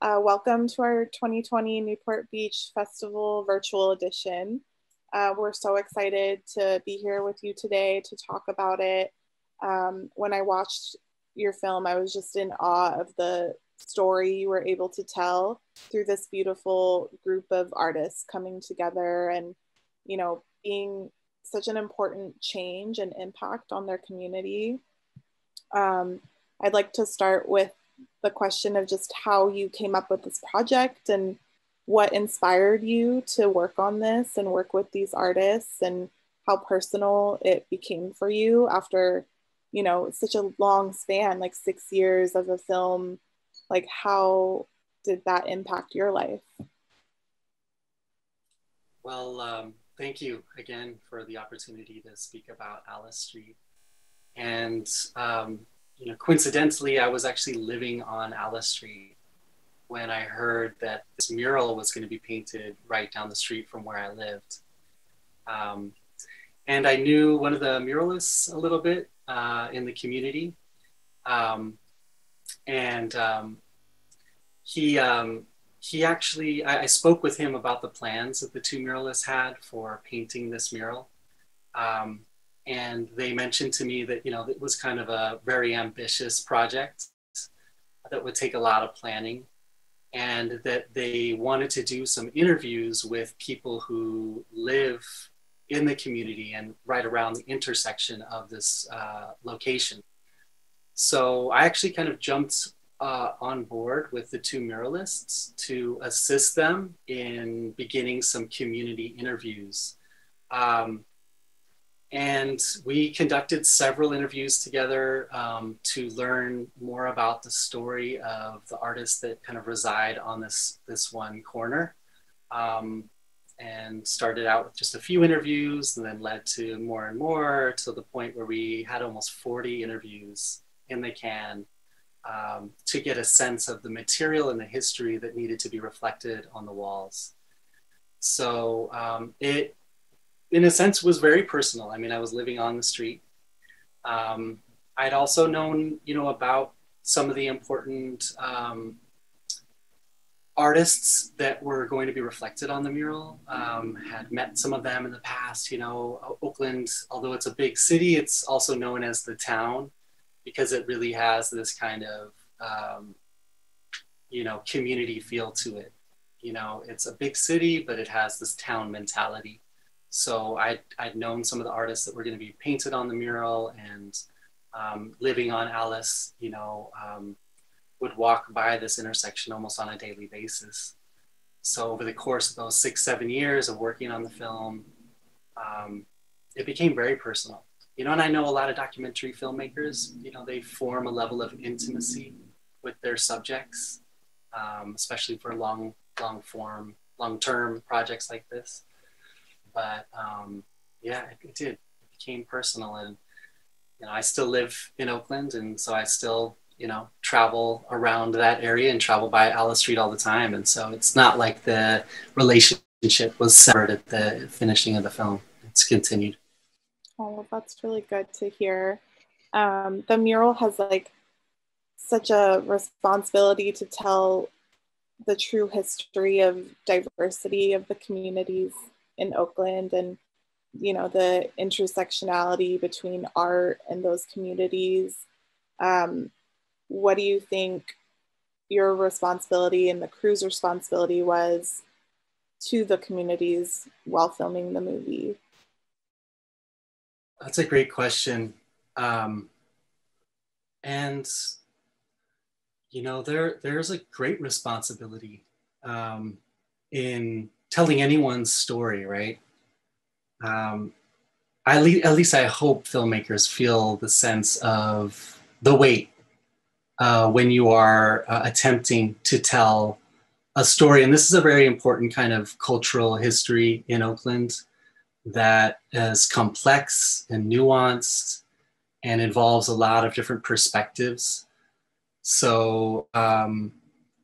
Welcome to our 2020 Newport Beach Festival virtual edition. We're so excited to be here with you today to talk about it. When I watched your film, I was just in awe of the story you were able to tell through this beautiful group of artists coming together and, being such an important change and impact on their community. I'd like to start with the question of just how you came up with this project and what inspired you to work on this and work with these artists and how personal it became for you after, such a long span, like 6 years of a film. Like, how did that impact your life? Well, thank you again for the opportunity to speak about Alice Street. And coincidentally, I was actually living on Alice Street when I heard that this mural was going to be painted right down the street from where I lived. And I knew one of the muralists a little bit in the community. He actually, I spoke with him about the plans that the two muralists had for painting this mural. And they mentioned to me that, it was kind of a very ambitious project that would take a lot of planning, and that they wanted to do some interviews with people who live in the community and right around the intersection of this location. So I actually kind of jumped on board with the two muralists to assist them in beginning some community interviews. And we conducted several interviews together to learn more about the story of the artists that kind of reside on this one corner. And started out with just a few interviews and then led to more and more, to the point where we had almost 40 interviews in the can to get a sense of the material and the history that needed to be reflected on the walls. So it, in a sense, was very personal. I mean, I was living on the street. I'd also known, about some of the important artists that were going to be reflected on the mural. Had met some of them in the past. Oakland, although it's a big city, it's also known as the town, because it really has this kind of, community feel to it. It's a big city, but it has this town mentality. So I'd known some of the artists that were going to be painted on the mural, and living on Alice, would walk by this intersection almost on a daily basis. So over the course of those 6-7 years of working on the film, it became very personal. And I know a lot of documentary filmmakers, they form a level of intimacy with their subjects, especially for long-term projects like this. But yeah, it did. It became personal. And, I still live in Oakland, and so I still, travel around that area and travel by Alice Street all the time. And so it's not like the relationship was severed at the finishing of the film. It's continued. Oh, well, that's really good to hear. The mural has such a responsibility to tell the true history of diversity of the communities in Oakland, and the intersectionality between art and those communities. What do you think your responsibility and the crew's responsibility was to the communities while filming the movie? That's a great question. And there's a great responsibility in telling anyone's story, right? At least I hope filmmakers feel the sense of the weight when you are attempting to tell a story. And this is a very important kind of cultural history in Oakland that is complex and nuanced and involves a lot of different perspectives. So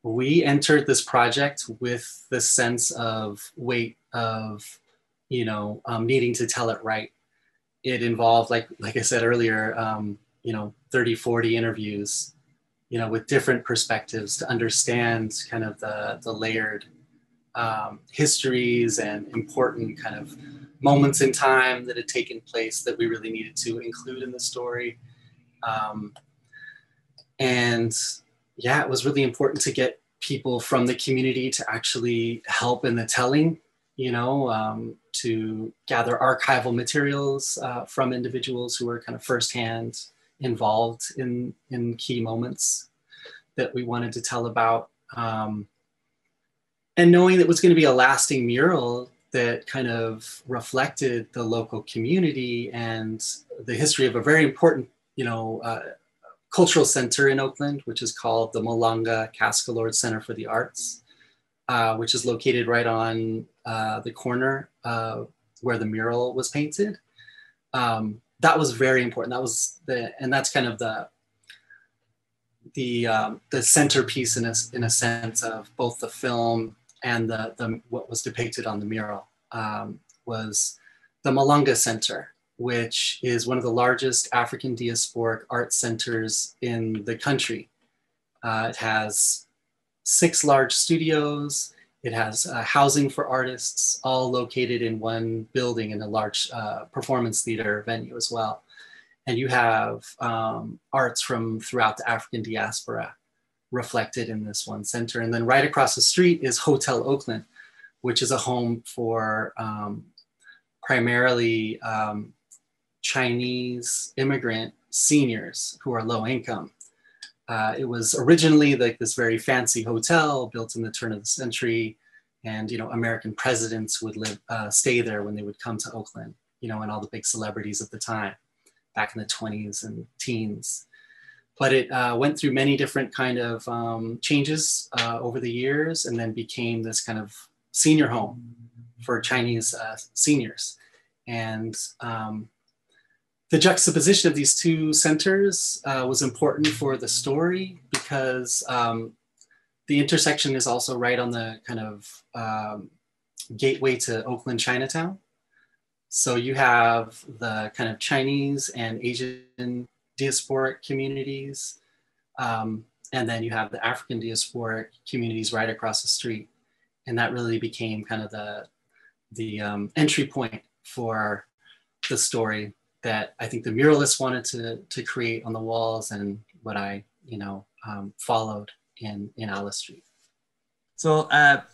we entered this project with the sense of weight of, needing to tell it right. It involved, like I said earlier, 30, 40 interviews, with different perspectives to understand kind of the layered histories and important kind of moments in time that had taken place that we really needed to include in the story. And yeah, it was really important to get people from the community to actually help in the telling, to gather archival materials from individuals who were kind of firsthand involved in key moments that we wanted to tell about. And knowing that it was going to be a lasting mural that kind of reflected the local community and the history of a very important, cultural center in Oakland, which is called the Malanga Cascalord Center for the Arts, which is located right on the corner where the mural was painted. That was very important. That's kind of the centerpiece in a sense of both the film and the what was depicted on the mural, was the Malanga Center, which is one of the largest African diasporic art centers in the country. It has 6 large studios. It has housing for artists, all located in one building in a large performance theater venue as well. And you have arts from throughout the African diaspora reflected in this one center. And then right across the street is Hotel Oakland, which is a home for primarily Chinese immigrant seniors who are low income. It was originally like this very fancy hotel built in the turn of the century, and American presidents would stay there when they would come to Oakland, and all the big celebrities at the time, back in the 20s and teens. But it went through many different kind of changes over the years, and then became this kind of senior home for Chinese seniors. And the juxtaposition of these two centers was important for the story, because the intersection is also right on the kind of gateway to Oakland Chinatown. So you have the kind of Chinese and Asian diasporic communities, and then you have the African diasporic communities right across the street. And that really became kind of the entry point for the story that I think the muralists wanted to create on the walls, and what I followed in Alice Street. So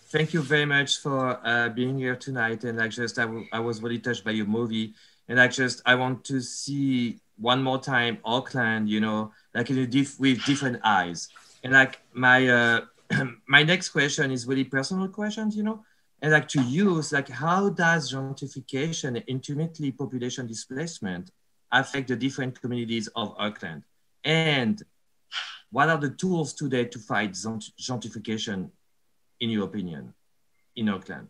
thank you very much for being here tonight. And I was really touched by your movie. And I want to see one more time Oakland, with different eyes. And my my next question is really personal questions, and to you, how does gentrification and ultimately population displacement affect the different communities of Oakland? And what are the tools today to fight gentrification, in your opinion, in Oakland?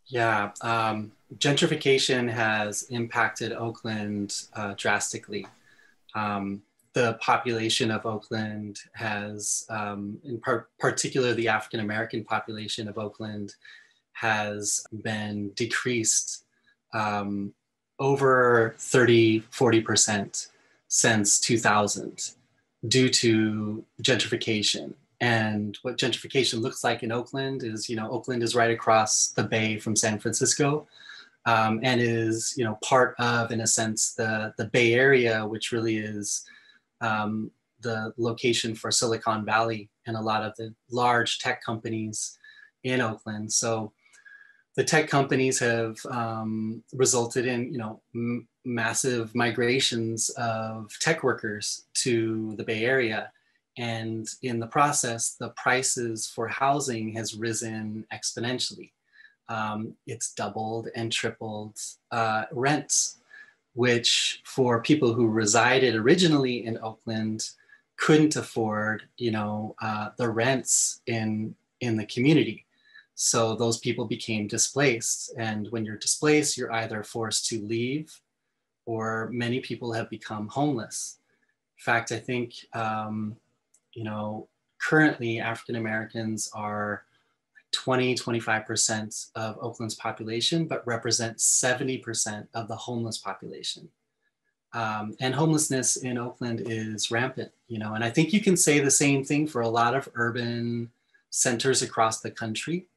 Yeah, gentrification has impacted Oakland drastically. The population of Oakland has, in particular, the African-American population of Oakland has been decreased over 30–40% since 2000 due to gentrification. And what gentrification looks like in Oakland is, Oakland is right across the bay from San Francisco, and is, part of, in a sense, the Bay Area, which really is the location for Silicon Valley and a lot of the large tech companies in Oakland. So the tech companies have resulted in, massive migrations of tech workers to the Bay Area. And in the process, the prices for housing has risen exponentially. It's doubled and tripled rents, which for people who resided originally in Oakland couldn't afford, the rents in the community. So those people became displaced. And when you're displaced, you're either forced to leave, or many people have become homeless. In fact, I think, currently African Americans are 20–25% of Oakland's population, but represent 70% of the homeless population. And homelessness in Oakland is rampant, you know, and I think you can say the same thing for a lot of urban centers across the country.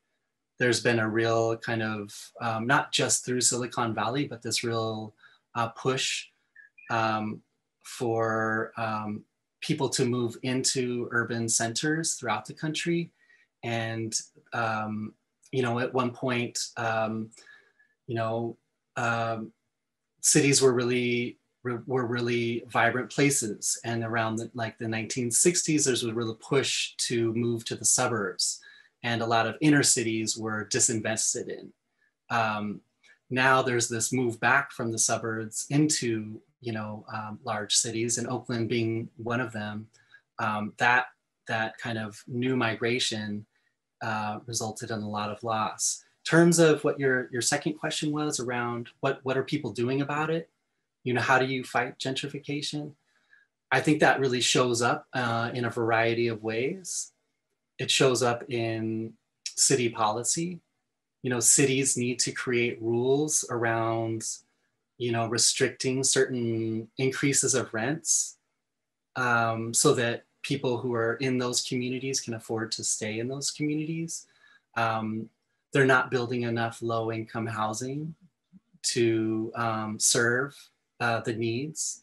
There's been a real kind of, not just through Silicon Valley, but this real push for people to move into urban centers throughout the country. And, you know, at one point, you know, cities were really vibrant places. And around the 1960s, there's a real push to move to the suburbs. And a lot of inner cities were disinvested in. Now there's this move back from the suburbs into, you know, large cities, and Oakland being one of them. That kind of new migration resulted in a lot of loss. In terms of what your second question was around what are people doing about it? You know, how do you fight gentrification? I think that really shows up in a variety of ways. It shows up in city policy. You know, cities need to create rules around, you know, restricting certain increases of rents so that people who are in those communities can afford to stay in those communities. They're not building enough low-income housing to serve the needs.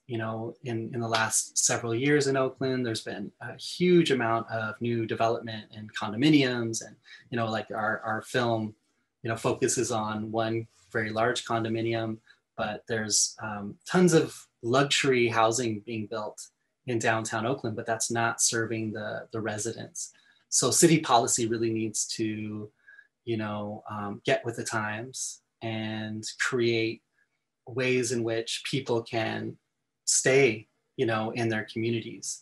You know, in the last several years in Oakland, there's been a huge amount of new development and condominiums, and, you know, like our film, you know, focuses on one very large condominium, but there's tons of luxury housing being built in downtown Oakland, but that's not serving the residents. So city policy really needs to, you know, get with the times and create ways in which people can stay, you know, in their communities.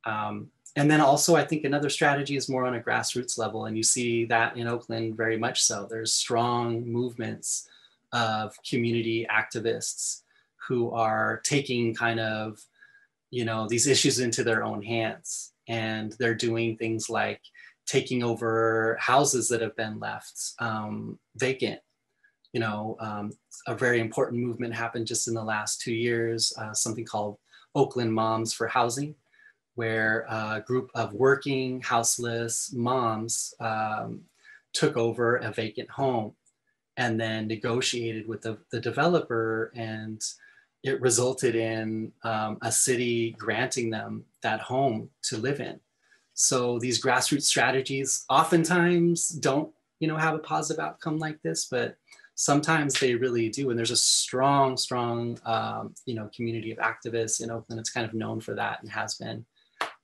And then also, I think another strategy is more on a grassroots level, and you see that in Oakland very much so. There's strong movements of community activists who are taking kind of, you know, these issues into their own hands, and they're doing things like taking over houses that have been left vacant. You know, a very important movement happened just in the last 2 years, something called Oakland Moms for Housing, where a group of working houseless moms took over a vacant home and then negotiated with the developer, and it resulted in a city granting them that home to live in. So these grassroots strategies oftentimes don't, you know, have a positive outcome like this, but sometimes they really do. And there's a strong, you know, community of activists in Oakland. It's kind of known for that and has been,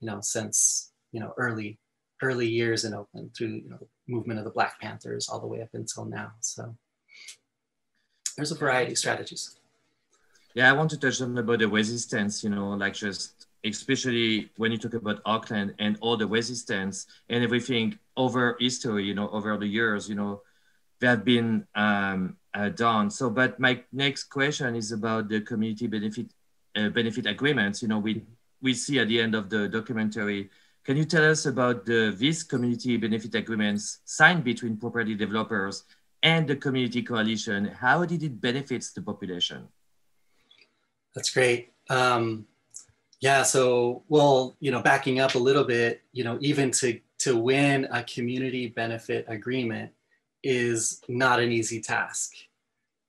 you know, since, you know, early years in Oakland, through, you know, the movement of the Black Panthers all the way up until now. So there's a variety of strategies. Yeah, I want to touch on about the resistance, you know, like just especially when you talk about Oakland and all the resistance and everything over history, you know, over the years, you know, they have been done. So, but my next question is about the community benefit agreements. You know, we see at the end of the documentary. Can you tell us about these community benefit agreements signed between property developers and the community coalition? How did it benefit the population? That's great. Yeah, so, well, you know, backing up a little bit, you know, even to win a community benefit agreement is not an easy task.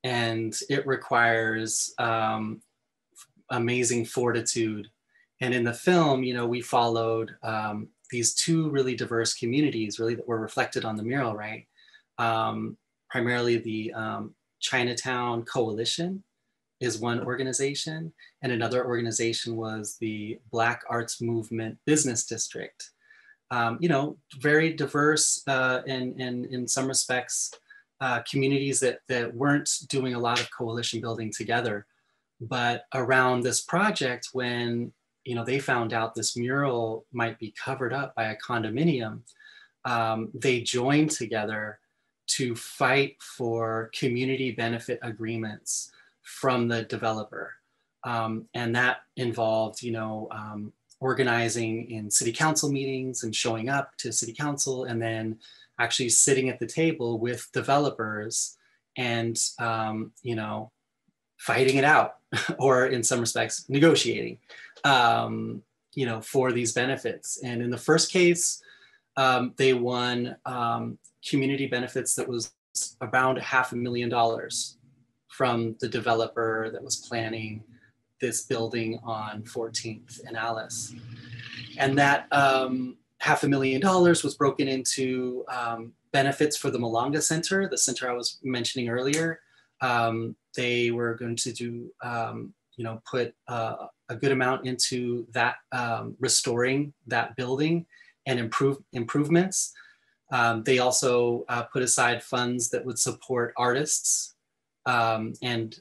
And it requires amazing fortitude. And in the film, you know, we followed these two really diverse communities, really, that were reflected on the mural, right? Primarily the Chinatown Coalition is one organization, and another organization was the Black Arts Movement Business District. You know, very diverse and in some respects, communities that weren't doing a lot of coalition building together. But around this project, when, you know, they found out this mural might be covered up by a condominium, they joined together to fight for community benefit agreements from the developer. And that involved, you know, organizing in city council meetings and showing up to city council, and then actually sitting at the table with developers and, you know, fighting it out, or in some respects, negotiating, for these benefits. And in the first case, they won community benefits that was around $500,000 from the developer that was planning this building on 14th and Alice. And that $500,000 was broken into benefits for the Malanga Center, the center I was mentioning earlier. They were going to do, put a good amount into that, restoring that building and improvements. They also put aside funds that would support artists and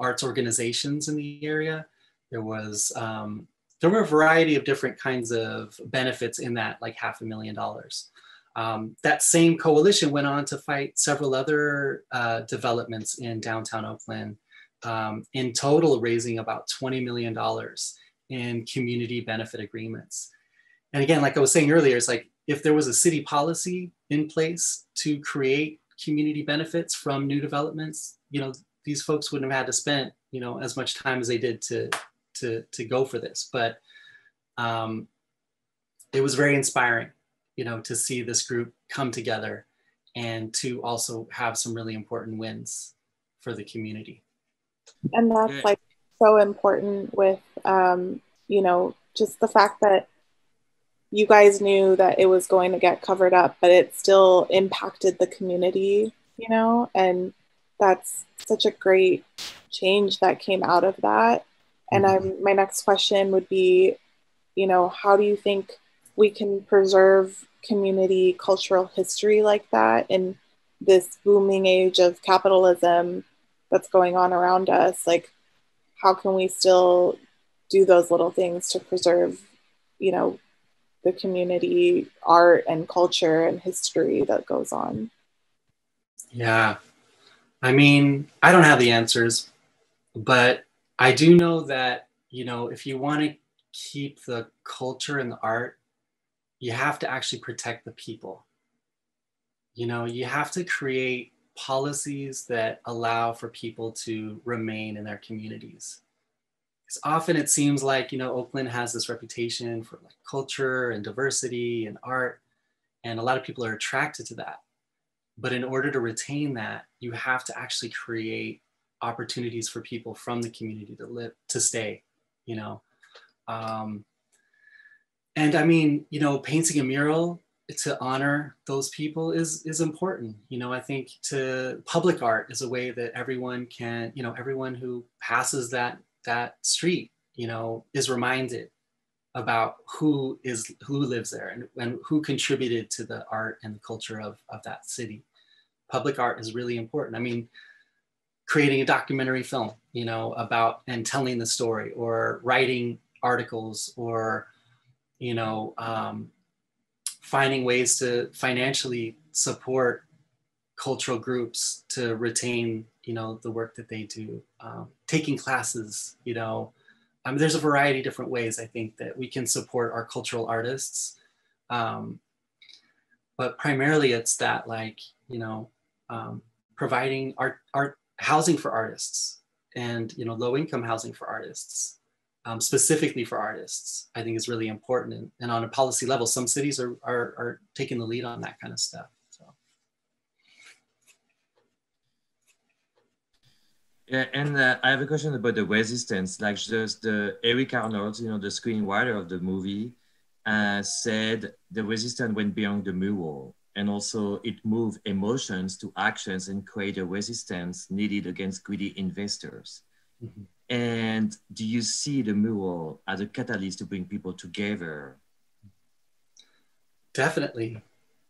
arts organizations in the area. There were a variety of different kinds of benefits in that, like $500,000. That same coalition went on to fight several other developments in downtown Oakland, in total raising about $20 million in community benefit agreements. And again, like I was saying earlier, it's like if there was a city policy in place to create community benefits from new developments, these folks wouldn't have had to spend, as much time as they did to go for this. But it was very inspiring, to see this group come together and to also have some really important wins for the community. And that's like so important with, just the fact that you guys knew that it was going to get covered up, but it still impacted the community, and that's such a great change that came out of that. And my next question would be, how do you think we can preserve community cultural history like that in this booming age of capitalism that's going on around us? Like, how can we still do those little things to preserve, the community art and culture and history that goes on? Yeah. I mean, I don't have the answers, but I do know that, if you want to keep the culture and the art, you have to actually protect the people. You have to create policies that allow for people to remain in their communities. Because often it seems like, Oakland has this reputation for like culture and diversity and art, and a lot of people are attracted to that. But in order to retain that, you have to actually create opportunities for people from the community to stay, and I mean, painting a mural to honor those people is important. I think public art is a way that everyone can, everyone who passes that street, is reminded about who lives there and who contributed to the art and the culture of that city. Public art is really important. I mean, creating a documentary film, about and telling the story, or writing articles, or, finding ways to financially support cultural groups to retain, the work that they do, taking classes, I mean, there's a variety of different ways I think that we can support our cultural artists. But primarily it's that, like, providing art housing for artists, and, low income housing for artists, specifically for artists, I think is really important. And on a policy level, some cities are taking the lead on that kind of stuff. Yeah, and I have a question about the resistance. Like, just Eric Arnold, the screenwriter of the movie, said the resistance went beyond the mural, and also it moved emotions to actions and create a resistance needed against greedy investors. Mm-hmm. And do you see the mural as a catalyst to bring people together? Definitely,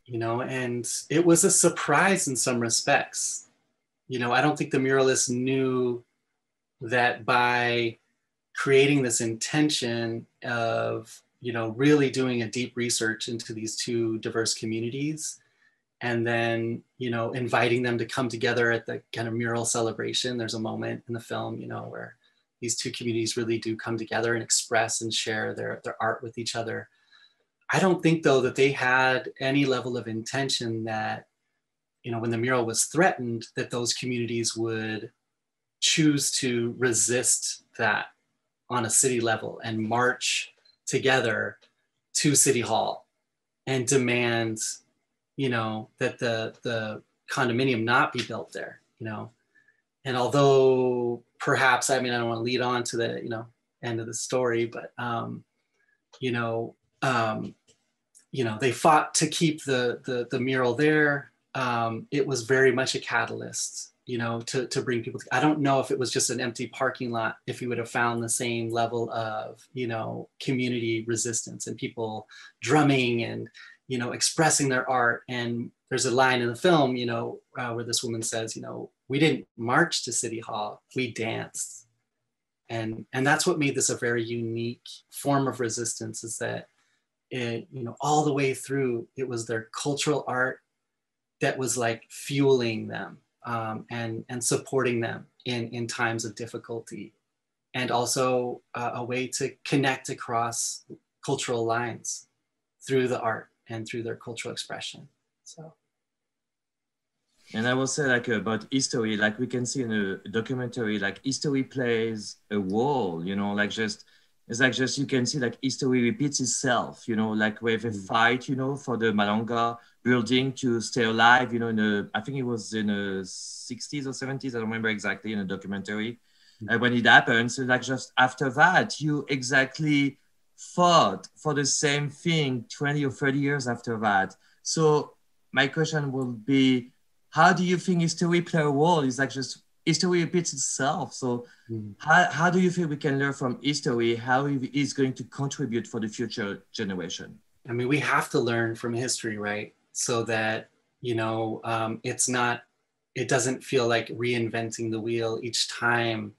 and it was a surprise in some respects. I don't think the muralists knew that by creating this intention of, really doing a deep research into these two diverse communities, and then, inviting them to come together at the kind of mural celebration. There's a moment in the film, where these two communities really do come together and express and share their art with each other. I don't think, though, that they had any level of intention that, when the mural was threatened, that those communities would choose to resist that on a city level and march together to City Hall and demand, you know, that the condominium not be built there, you know. And although perhaps, I mean, I don't want to lead on to the, you know, end of the story, but, you know, they fought to keep the mural there. It was very much a catalyst, you know, to bring people. I don't know if it was just an empty parking lot, if you would have found the same level of, you know, community resistance and people drumming and, you know, expressing their art. And there's a line in the film, you know, where this woman says, you know, we didn't march to City Hall, we danced. And that's what made this a very unique form of resistance, is that it, you know, all the way through, it was their cultural art that was like fueling them, and supporting them in times of difficulty, and also a way to connect across cultural lines through the art and through their cultural expression. So. And I will say, like, about history, like we can see in a documentary, like history plays a role, you know, like just, it's like just, you can see like history repeats itself, you know, like with a fight, you know, for the Malanga building to stay alive, you know, I think it was in the 60s or 70s, I don't remember exactly, in a documentary. When it happened, so like just after that, you exactly fought for the same thing 20 or 30 years after that. So my question will be, how do you think history play a role? It's like just history repeats itself. So how do you think we can learn from history, how it is going to contribute for the future generation? I mean, we have to learn from history, right? So that, you know, it doesn't feel like reinventing the wheel each time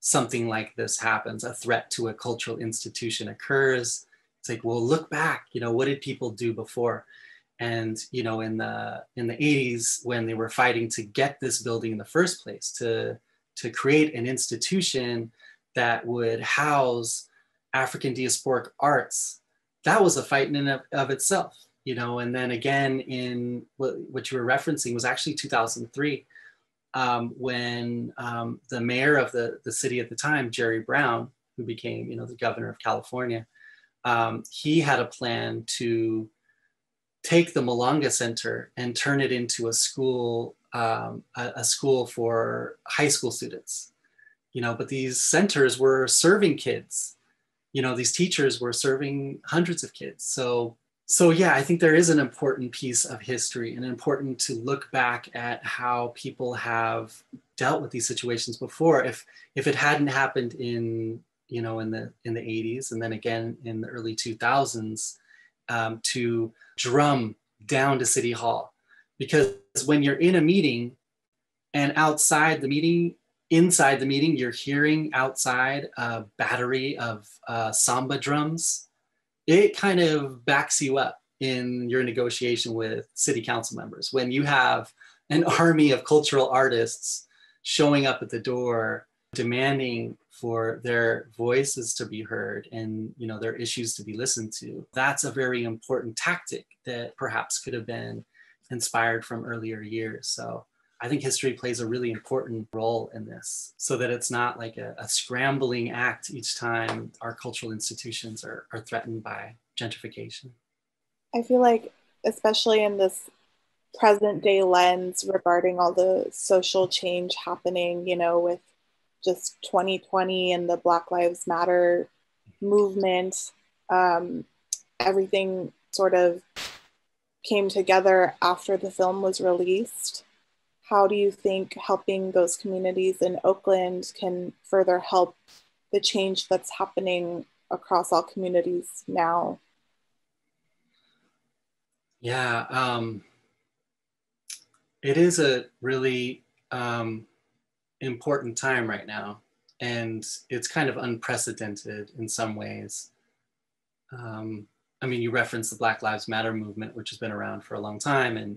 something like this happens, a threat to a cultural institution occurs. It's like, well, look back, you know, what did people do before? And, you know, in the 80s, when they were fighting to get this building in the first place, to create an institution that would house African diasporic arts, that was a fight in and of itself, you know. And then again, in what you were referencing was actually 2003, when the mayor of the city at the time, Jerry Brown, who became, you know, the governor of California, he had a plan to take the Malanga Center and turn it into a school for high school students, you know. But these centers were serving kids, you know, these teachers were serving hundreds of kids. So yeah, I think there is an important piece of history, and important to look back at how people have dealt with these situations before. If it hadn't happened in the 80s, and then again in the early 2000s, to drum down to City Hall. Because when you're in a meeting and inside the meeting, you're hearing outside a battery of samba drums, it kind of backs you up in your negotiation with city council members. When you have an army of cultural artists showing up at the door, demanding for their voices to be heard and, you know, their issues to be listened to, that's a very important tactic that perhaps could have been inspired from earlier years. So I think history plays a really important role in this, so that it's not like a scrambling act each time our cultural institutions are threatened by gentrification. I feel like, especially in this present day lens regarding all the social change happening, you know, with just 2020 and the Black Lives Matter movement, everything sort of came together after the film was released. How do you think helping those communities in Oakland can further help the change that's happening across all communities now? Yeah, it is a really important time right now, and it's kind of unprecedented in some ways. I mean, you referenced the Black Lives Matter movement, which has been around for a long time, and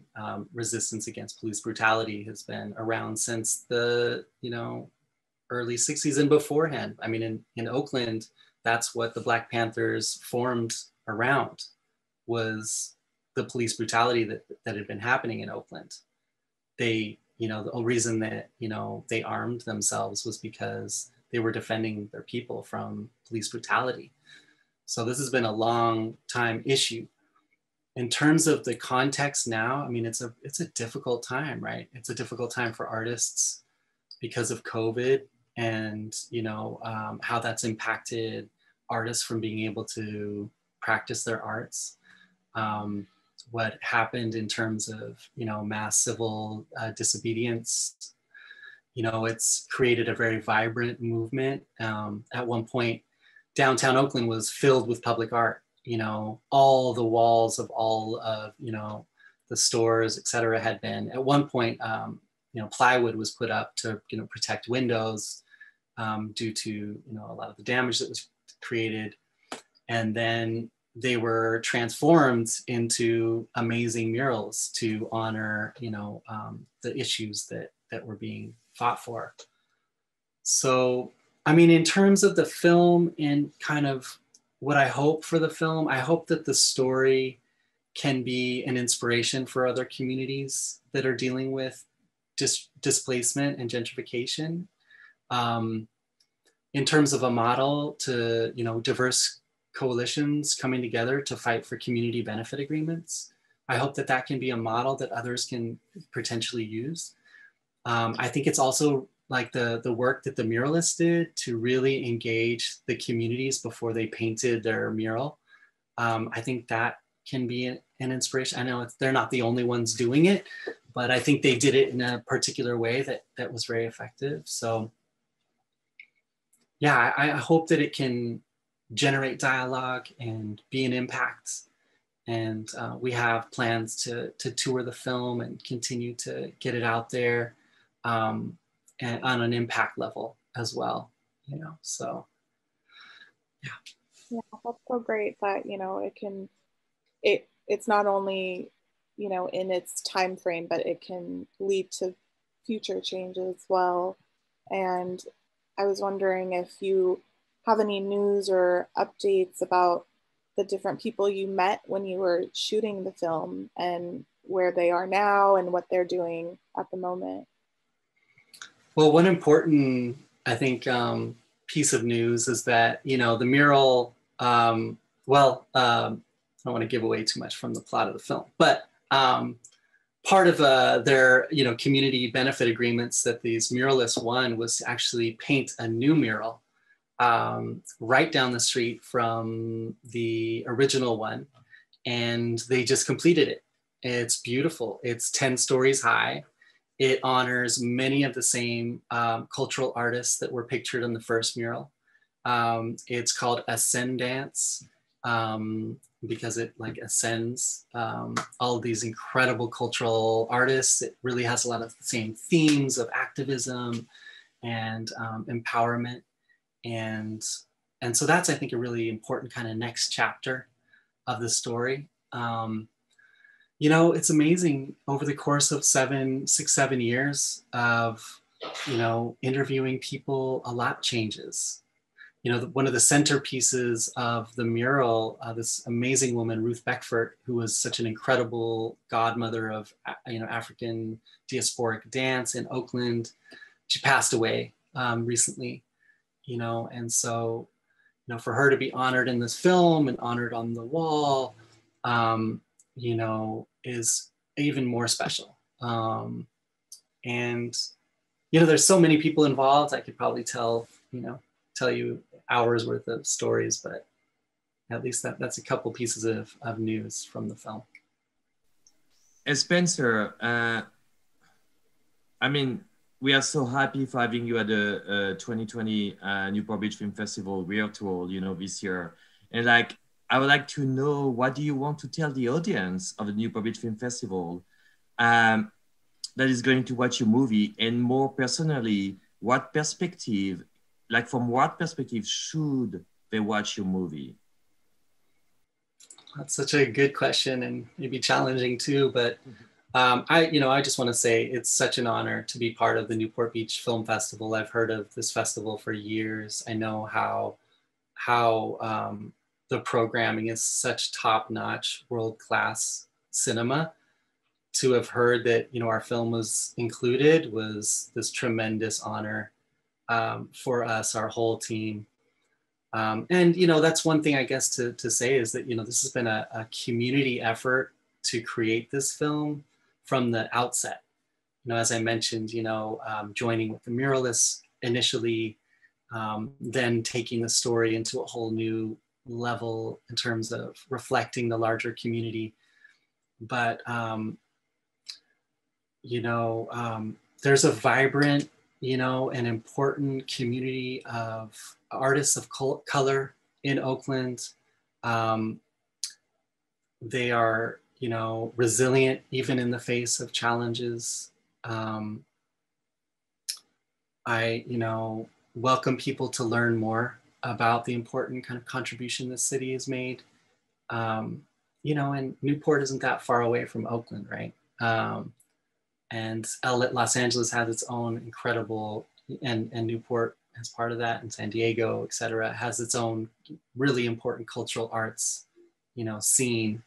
resistance against police brutality has been around since the, you know, early 60s and beforehand. I mean, in Oakland, that's what the Black Panthers formed around, was the police brutality that had been happening in Oakland. They you know, the whole reason that, you know, they armed themselves was because they were defending their people from police brutality. So this has been a long time issue. In terms of the context now, I mean, it's a difficult time, right? It's a difficult time for artists because of COVID, and, you know, how that's impacted artists from being able to practice their arts. What happened in terms of, you know, mass civil disobedience, you know, it's created a very vibrant movement. At one point, downtown Oakland was filled with public art. You know, all the walls of all of, you know, the stores, et cetera, had been, at one point, you know, plywood was put up to, you know, protect windows due to, you know, a lot of the damage that was created. And then they were transformed into amazing murals to honor, you know, the issues that were being fought for. So, I mean, in terms of the film and kind of what I hope for the film, I hope that the story can be an inspiration for other communities that are dealing with displacement and gentrification. In terms of a model to, you know, diverse coalitions coming together to fight for community benefit agreements. I hope that that can be a model that others can potentially use. I think it's also like the work that the muralists did to really engage the communities before they painted their mural. I think that can be an inspiration. I know they're not the only ones doing it, but I think they did it in a particular way that was very effective. So yeah, I hope that it can generate dialogue and be an impact. And we have plans to tour the film and continue to get it out there and on an impact level as well, you know, so yeah. Yeah, that's so great that, you know, it's not only, you know, in its time frame, but it can lead to future changes as well. And I was wondering if you have any news or updates about the different people you met when you were shooting the film and where they are now and what they're doing at the moment. Well, one important, I think, piece of news is that, you know, the mural, I don't want to give away too much from the plot of the film, but part of their, you know, community benefit agreements that these muralists won was to actually paint a new mural right down the street from the original one. And they just completed it. It's beautiful. It's 10 stories high. It honors many of the same cultural artists that were pictured in the first mural. It's called Ascendance because it like ascends all these incredible cultural artists. It really has a lot of the same themes of activism and empowerment. And so that's, I think, a really important kind of next chapter of the story. You know, it's amazing over the course of 7 years of, you know, interviewing people, a lot changes. You know, one of the centerpieces of the mural, this amazing woman, Ruth Beckford, who was such an incredible godmother of, you know, African diasporic dance in Oakland. She passed away recently, you know, and so, you know, for her to be honored in this film and honored on the wall, you know, is even more special. And, you know, there's so many people involved. I could probably tell you hours worth of stories, but at least that's a couple pieces of news from the film. Spencer, I mean, we are so happy for having you at the 2020 Newport Beach Film Festival virtual, you know, this year. And like, I would like to know, what do you want to tell the audience of the Newport Beach Film Festival that is going to watch your movie? And more personally, what perspective, like from what perspective should they watch your movie? That's such a good question and maybe challenging too, but I just want to say it's such an honor to be part of the Newport Beach Film Festival. I've heard of this festival for years. I know how the programming is such top-notch, world-class cinema. to have heard that, you know, our film was included was this tremendous honor for us, our whole team. And, you know, that's one thing I guess to say is that, you know, this has been a community effort to create this film from the outset. You know, as I mentioned, you know, joining with the muralists initially, then taking the story into a whole new level in terms of reflecting the larger community. But, you know, there's a vibrant, you know, an important community of artists of color in Oakland. They are, you know, resilient even in the face of challenges. I, you know, welcome people to learn more about the important kind of contribution the city has made. You know, and Newport isn't that far away from Oakland, right? And Los Angeles has its own incredible, and Newport as part of that, and San Diego, et cetera, has its own really important cultural arts, you know, scene.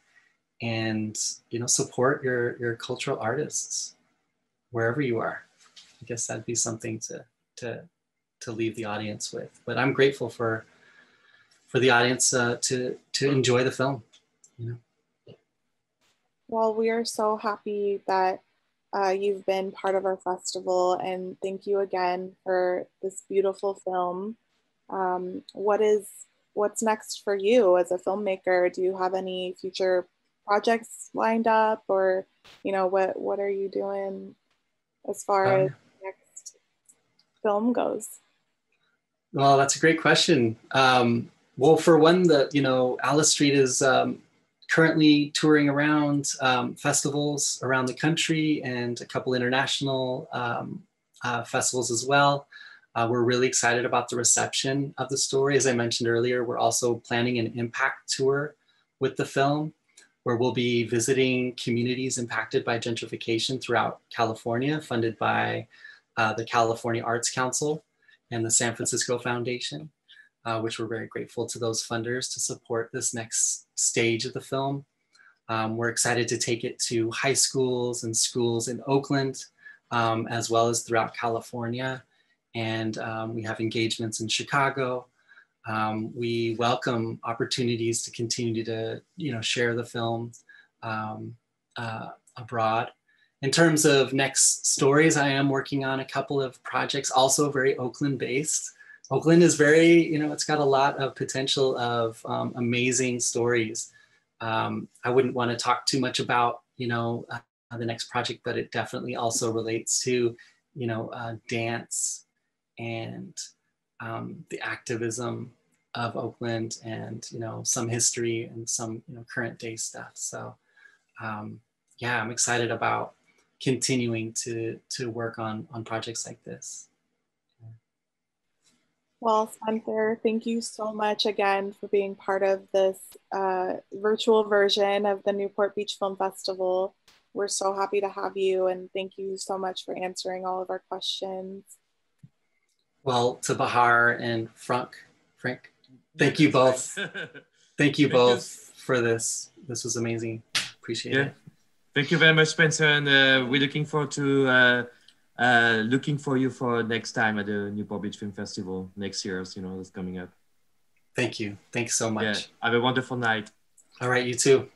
And, you know, support your cultural artists wherever you are. I guess that'd be something to leave the audience with. But I'm grateful for the audience to enjoy the film, you know. Well, we are so happy that you've been part of our festival, and thank you again for this beautiful film. What's next for you as a filmmaker? Do you have any future projects lined up, or, you know, what are you doing as far as next film goes? Well, that's a great question. Well, for one, you know, Alice Street is currently touring around festivals around the country and a couple international festivals as well. We're really excited about the reception of the story. As I mentioned earlier, we're also planning an impact tour with the film, where we'll be visiting communities impacted by gentrification throughout California, funded by the California Arts Council and the San Francisco Foundation, which we're very grateful to those funders to support this next stage of the film. We're excited to take it to high schools and schools in Oakland, as well as throughout California. And we have engagements in Chicago. We welcome opportunities to continue to, you know, share the film abroad. In terms of next stories, I am working on a couple of projects, also very Oakland based. Oakland is very, you know, it's got a lot of potential of amazing stories. I wouldn't want to talk too much about, you know, the next project, but it definitely also relates to, you know, dance and the activism of Oakland, and, you know, some history and some, you know, current day stuff. So yeah, I'm excited about continuing to work on projects like this. Well, Spencer, thank you so much again for being part of this virtual version of the Newport Beach Film Festival. We're so happy to have you, and thank you so much for answering all of our questions. Well, to Bahar and Frank, thank you both. Thank you both for this. This was amazing. Appreciate it. Thank you very much, Spencer, and we're looking forward to looking for you for next time at the Newport Beach Film Festival next year. You know, it's coming up. Thank you. Thanks so much. Yeah. Have a wonderful night. All right, you too.